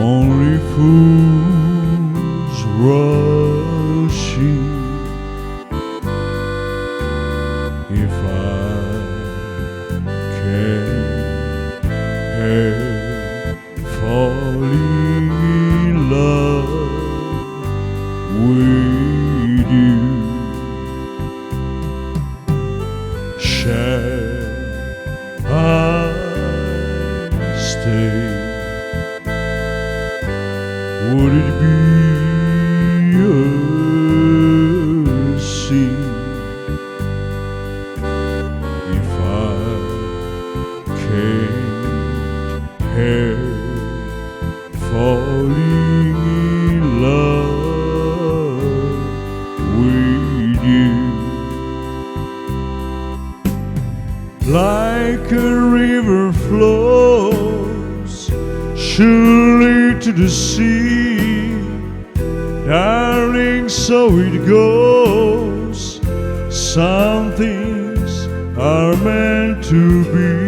Only fools rushing. If I can't help falling in love with you, shall I stay? Would it be a sin if I can't help falling in love with you? Like a river flows surely to the sea, darling, so it goes. Some things are meant to be.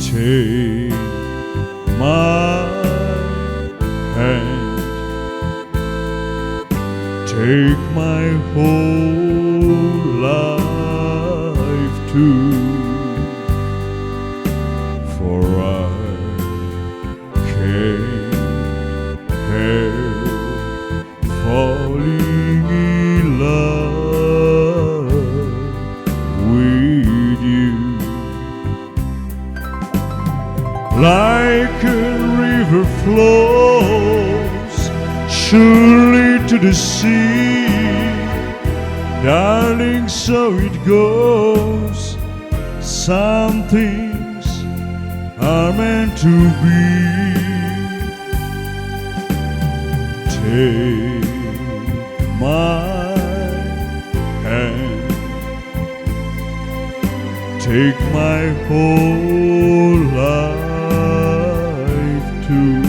Take my hand, take my whole life too. For I can't help goes surely to the sea. Darling, so it goes. Some things are meant to be. Take my hand, take my whole life too,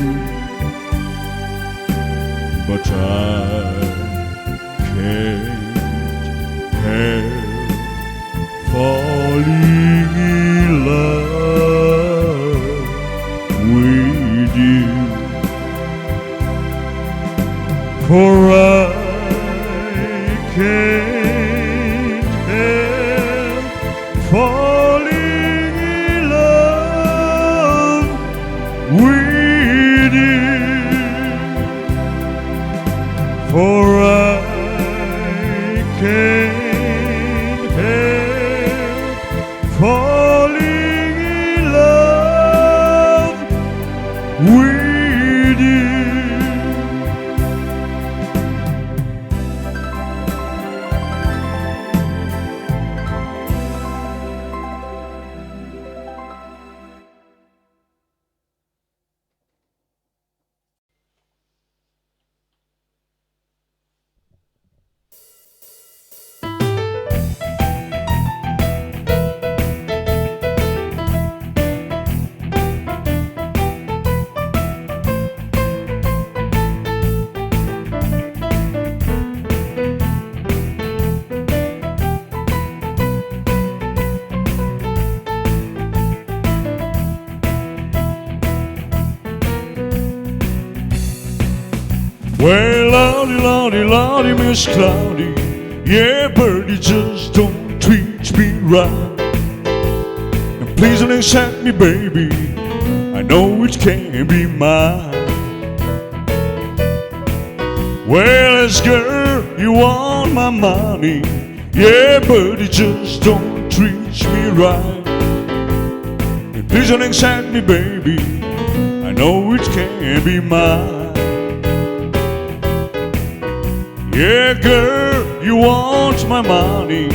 but I can't help falling in love with you. For I can't help falling in love with you. For I can't help falling in love with you. Well, Lordy, Lordy, Lordy, Miss Cloudy, yeah, birdie, just don't treat me right. And please don't accept me, baby, I know it can't be mine. Well, as girl, you want my money, yeah, birdie, just don't treat me right. And please don't accept me, baby, I know it can't be mine. Yeah, girl, you want my money,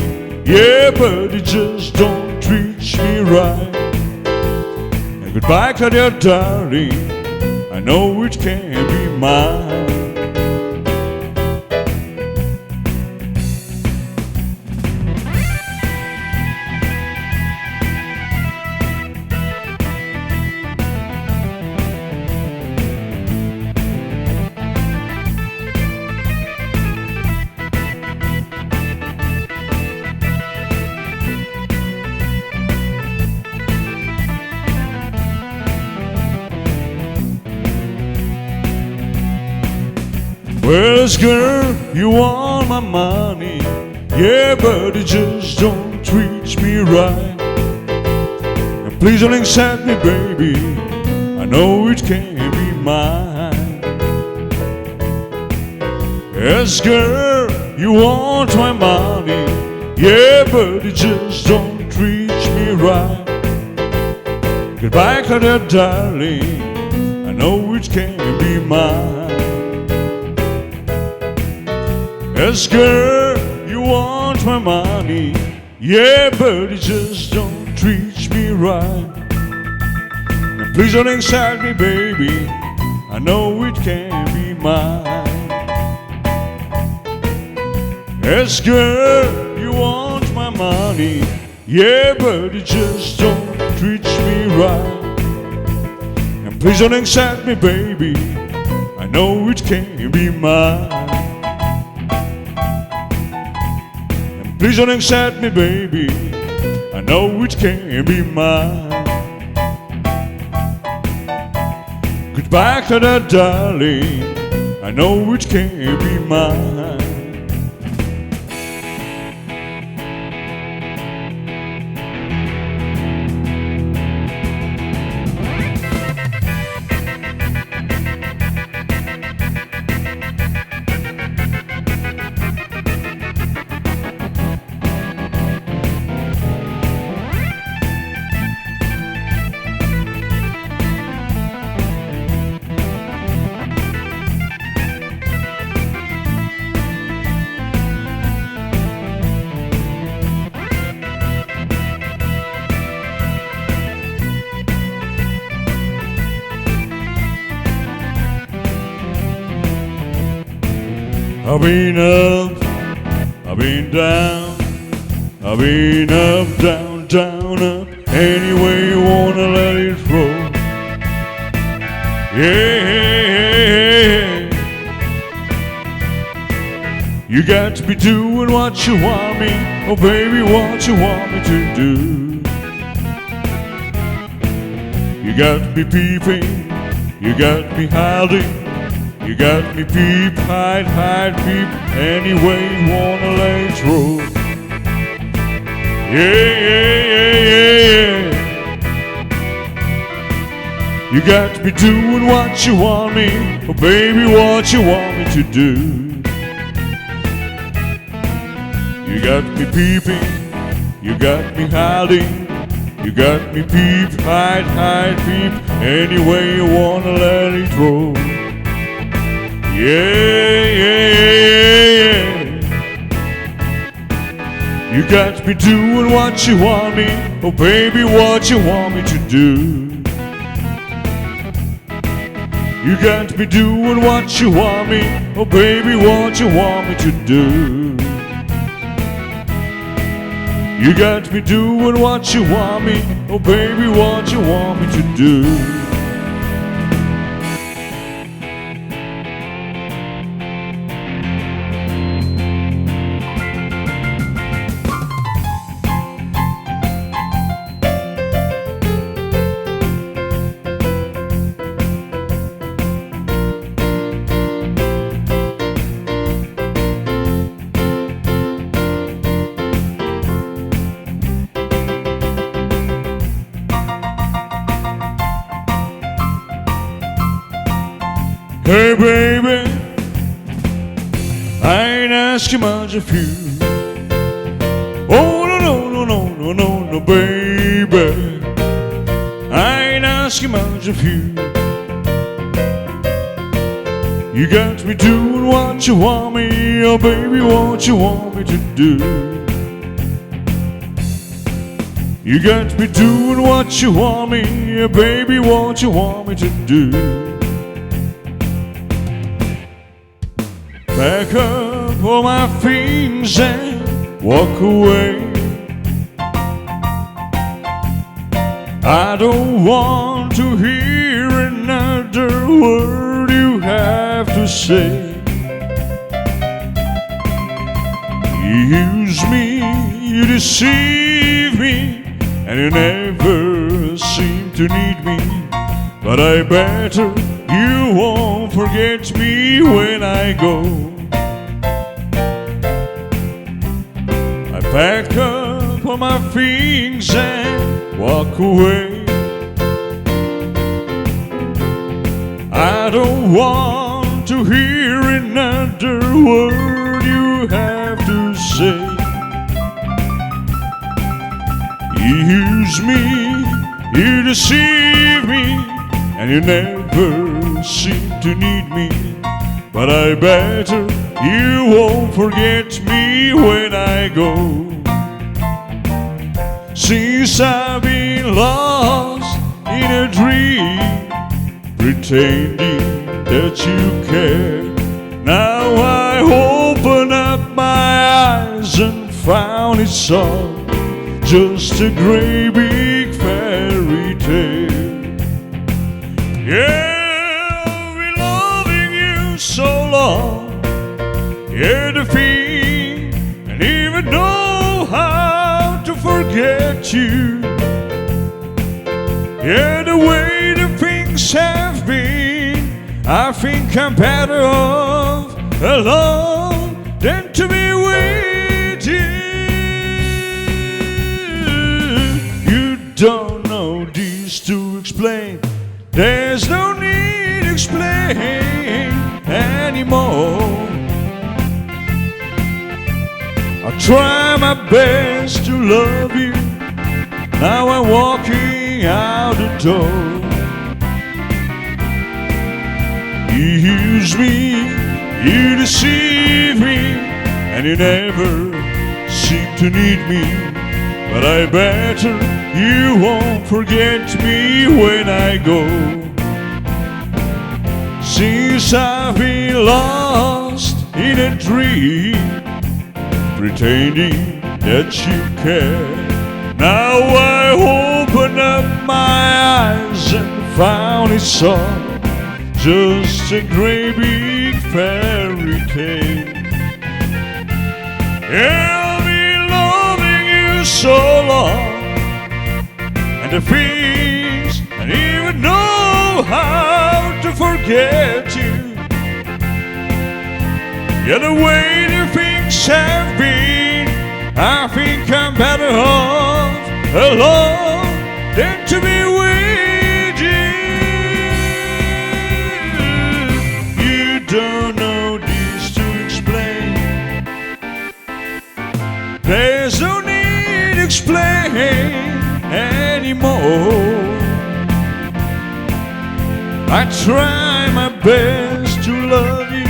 yeah, but it just don't treat me right. And goodbye, Claudia, darling, I know it can't be mine. Well, girl, you want my money, yeah, but it just don't treat me right. And please don't accept me, baby, I know it can't be mine. Yes, girl, you want my money, yeah, but it just don't treat me right. Goodbye, Claudia, darling, I know it can't be mine. Yes, girl, you want my money, yeah, but it just don't treat me right. And please don't excite me, baby, I know it can't be mine. Yes, girl, you want my money, yeah, but it just don't treat me right. And please don't excite me, baby, I know it can't be mine. Please don't accept me, baby, I know it can't be mine. Goodbye, Claudia, darling, I know it can't be mine. I've been up, I've been down, I've been up, down, down, up. Any way you wanna let it roll. Yeah. You got to be doing what you want me, oh baby, what you want me to do. You got me peeping, you got me hiding, you got me peep, hide, hide, peep. Any way you wanna let it roll. Yeah. You got to be doing what you want me, oh baby, what you want me to do. You got me peeping, you got me hiding, you got me peep, hide, hide, peep. Any way you wanna let it roll. Yeah. You got to be doing what you want me, oh baby, what you want me to do. You got to be doing what you want me, oh baby, what you want me to do. You got to be doing what you want me, oh baby, what you want me to do. Hey baby, I ain't asking much of you. Oh no, baby, I ain't asking much of you. You got to be doing what you want me, oh baby, what you want me to do. You got to be doing what you want me, oh baby, what you want me to do. Pack up all my things and walk away. I don't want to hear another word you have to say. You use me, you deceive me, and you never seem to need me. But I better you won't forget me when I go. I pack up all my things and walk away. I don't want to hear another word you have to say. You use me, you deceive me, and you never seem to need me. But I better you won't forget me when I go. Since I've been lost in a dream, pretending that you care, now I open up my eyes and found it's all just a great big fairy tale. Yeah, I've been loving you so long. Yeah, the thing, and even know how to forget you. Yeah, the way the things have been, I think I'm better off alone than to be with you. You don't know this to explain. There's no need to explain anymore. I try my best to love you. Now I'm walking out the door. You use me, you deceive me, and you never seem to need me. But I better you won't forget me when I go. Since I've been lost in a dream, pretending that you care. Now I open up my eyes and found it's all just a great big fairy tale. I've been loving you so long, and the things I didn't even know how to forget you. Yeah, the way the things have been, I think I'm better off alone than to be with you. You don't know this to explain. There's no need to explain anymore. I try my best to love you.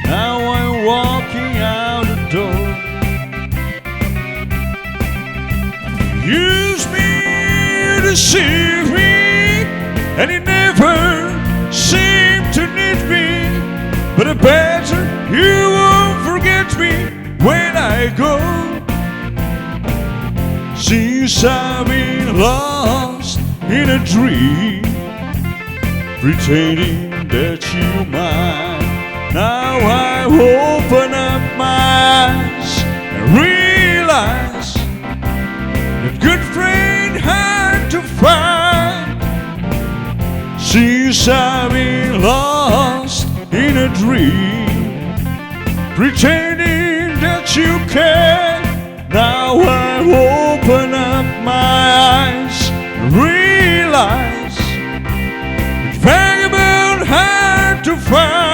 Now I'm walking out the door. Use me, you deceive me, and you never seem to need me. But I bet you won't forget me when I go. Since I've been lost in a dream, pretending that you're mine. Now I open up my eyes and realize that good friend hard to find. Since I've been lost in a dream, pretending that you care. Now I open up my eyes and realize it's vagabond hard to find.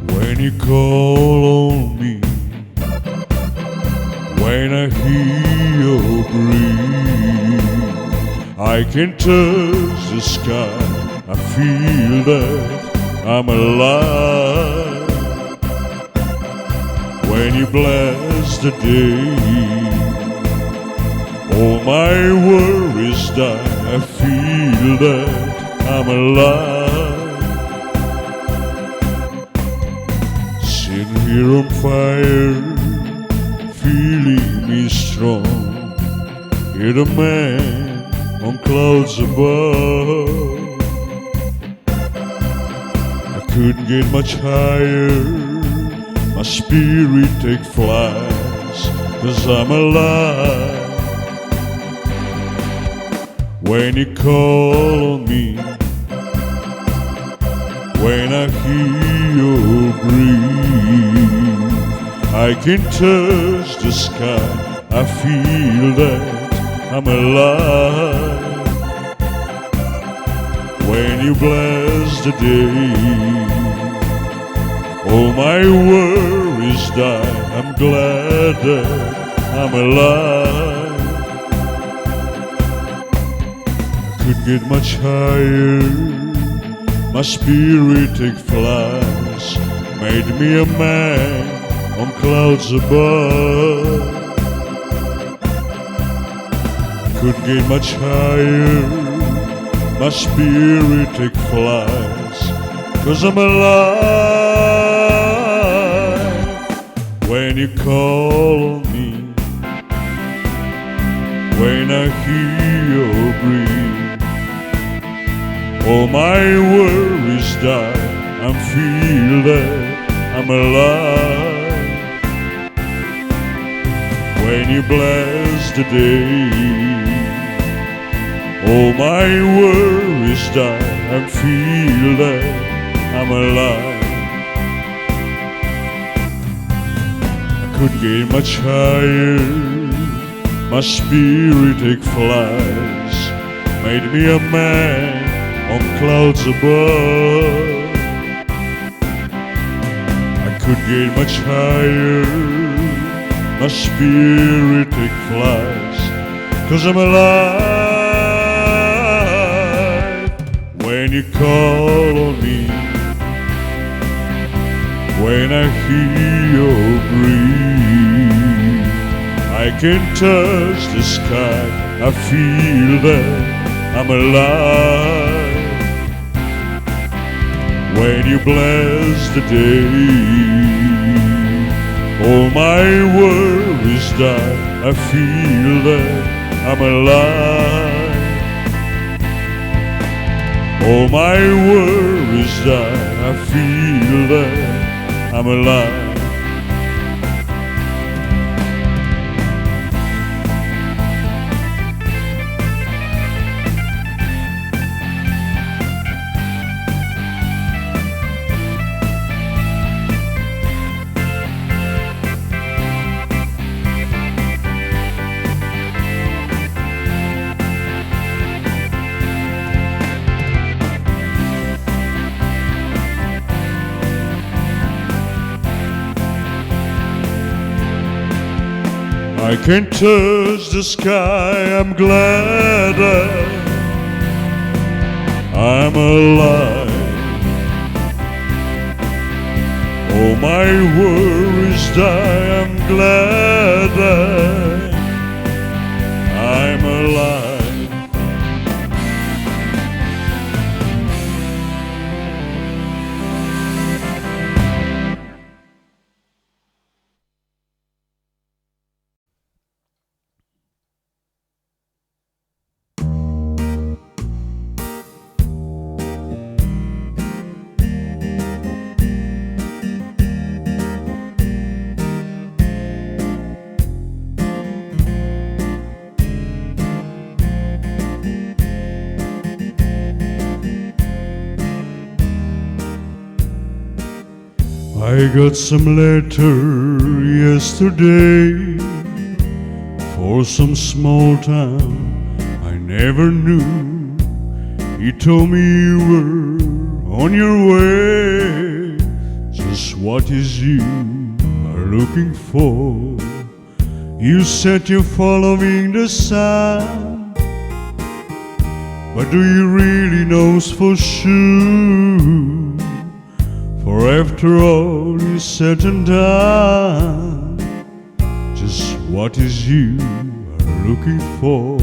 When you call on me, when I hear your breathe, I can touch the sky, I feel that I'm alive. When you bless the day, all my worries die, I feel that I'm alive. Here on fire, feeling me strong. You're the man on clouds above. I couldn't get much higher, my spirit take flights, 'cause I'm alive. When you call on me, when I hear your breathe, I can touch the sky, I feel that I'm alive. When you bless the day, all my worries die, I'm glad that I'm alive. I could get much higher, my spirit take flights, made me a man on clouds above. Could get much higher, my spirit take flights, 'cause I'm alive. When you call me, when I hear your breathe, my worries die, I feel that I'm alive. When you bless the day, all my worries die, I feel that I'm alive. I could get much higher, my spirit take flies, made me a man on clouds above. I could get much higher, my spirit take flies, 'cause I'm alive. When you call on me, when I hear your breathe, I can touch the sky, I feel that I'm alive. When you bless the day, all my worries die, I feel that I'm alive. All my worries die, I feel that I'm alive. I can touch the sky, I'm glad that I'm alive. All my worries die, I'm glad that I'm alive. I got some letter yesterday for some small town I never knew. He told me you were on your way. Just what is you are looking for? You said you're following the sun, but do you really know for sure? For after all is said and done, just what is you are looking for?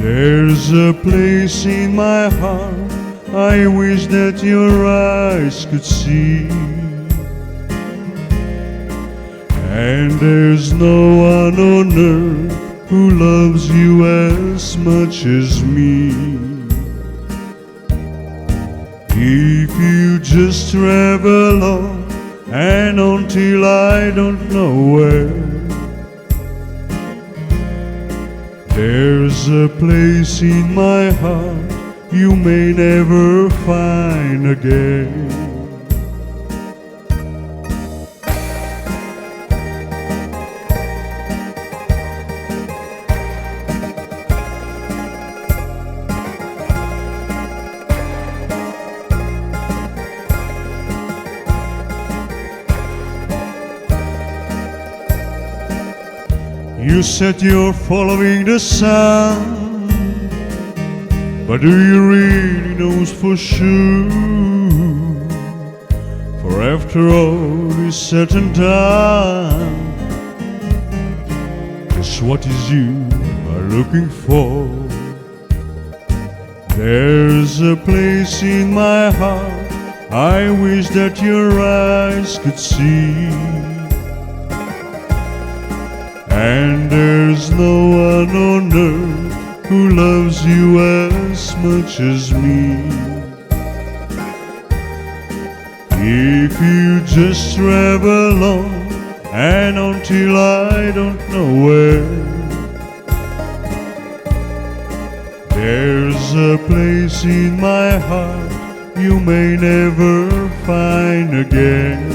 There's a place in my heart I wish that your eyes could see, and there's no one on earth who loves you as much as me. If you just travel on, and until I don't know where, there's a place in my heart you may never find again. You said you're following the sun, but do you really know for sure? For after all is said and done, just what is you are looking for? There's a place in my heart I wish that your eyes could see, and there's no one on earth who loves you as much as me. If you just travel along and until I don't know where, there's a place in my heart you may never find again.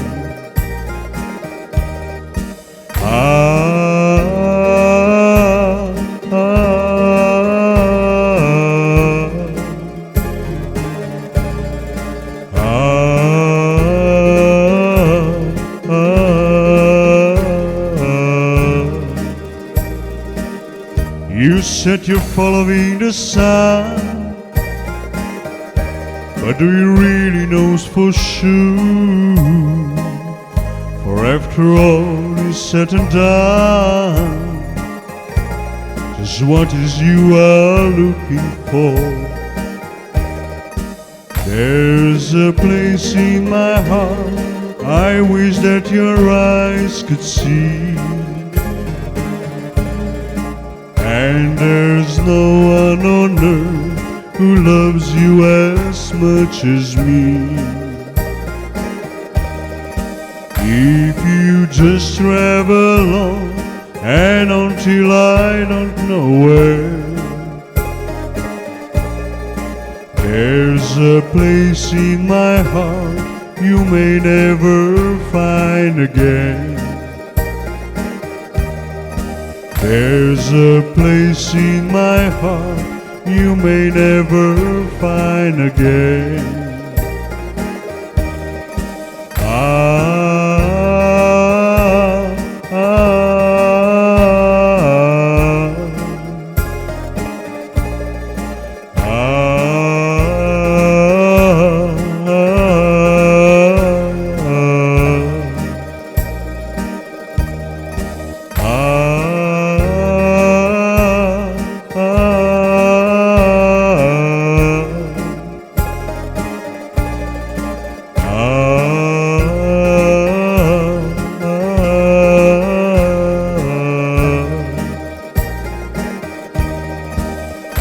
You said you're following the sun, but do you really know for sure? For after all is said and done, just what is you are looking for? There's a place in my heart I wish that your eyes could see. And there's no one on earth who loves you as much as me. If you just travel along and until I don't know where, there's a place in my heart you may never find again. There's a place in my heart you may never find again.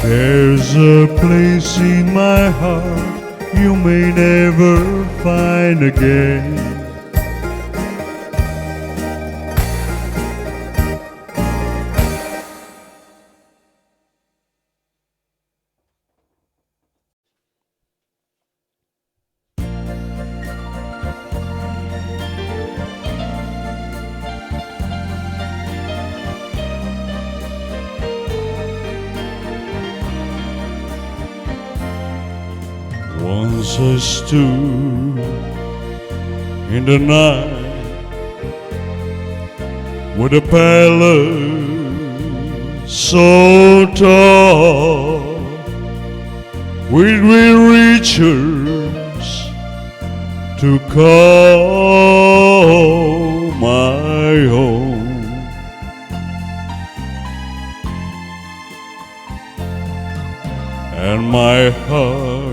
There's a place in my heart you may never find again. Once I stood in the night with a palace so tall, with riches to call my own. And my heart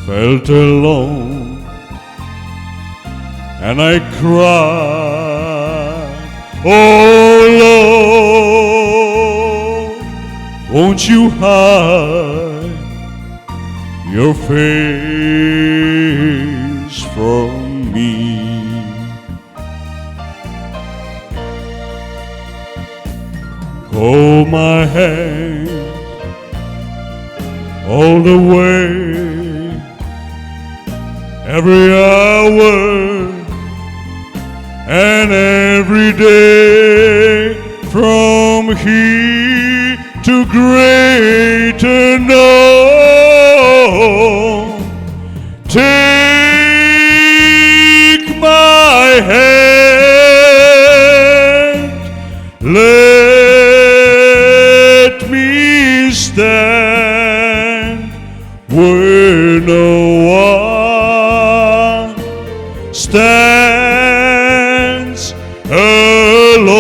felt alone, and I cried, oh Lord, won't you hide your face from me? Hold my hand all the way, every hour and every day, from here to greater known. Take my hand, let me stand where no one stands alone.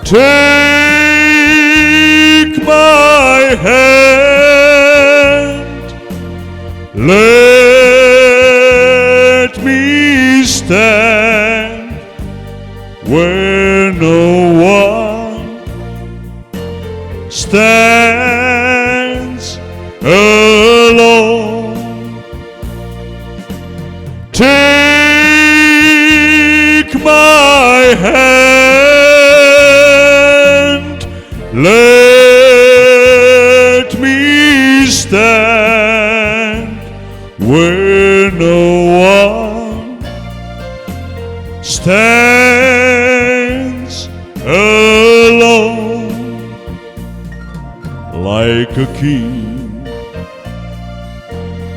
Take my hand, let me stand where no one Let me stand where no one stands alone. Like a king,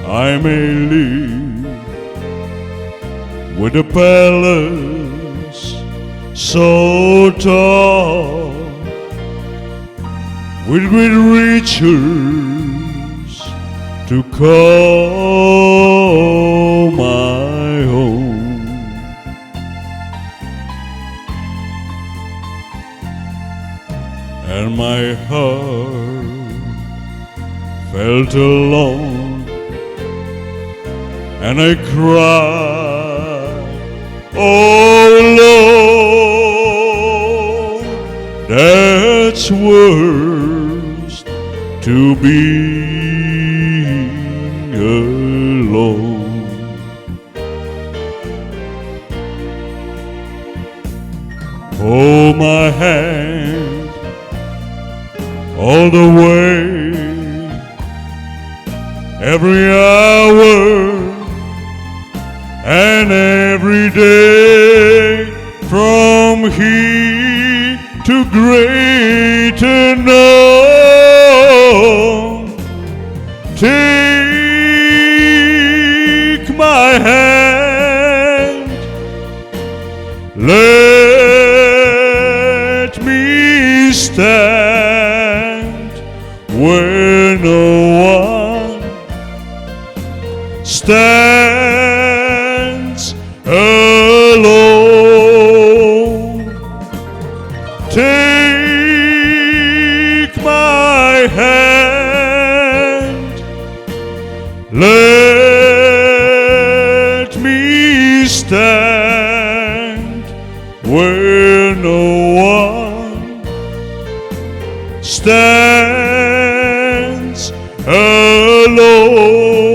I may live with a palace so tall, with riches to call my home. And my heart felt alone, and I cried, oh Lord, that's worse to be alone. Hold my hand all the way, every hour and every day, from here to greater known. Take my hand, let me stand where no one stands alone. Take my hand, let me stand where no one stands alone.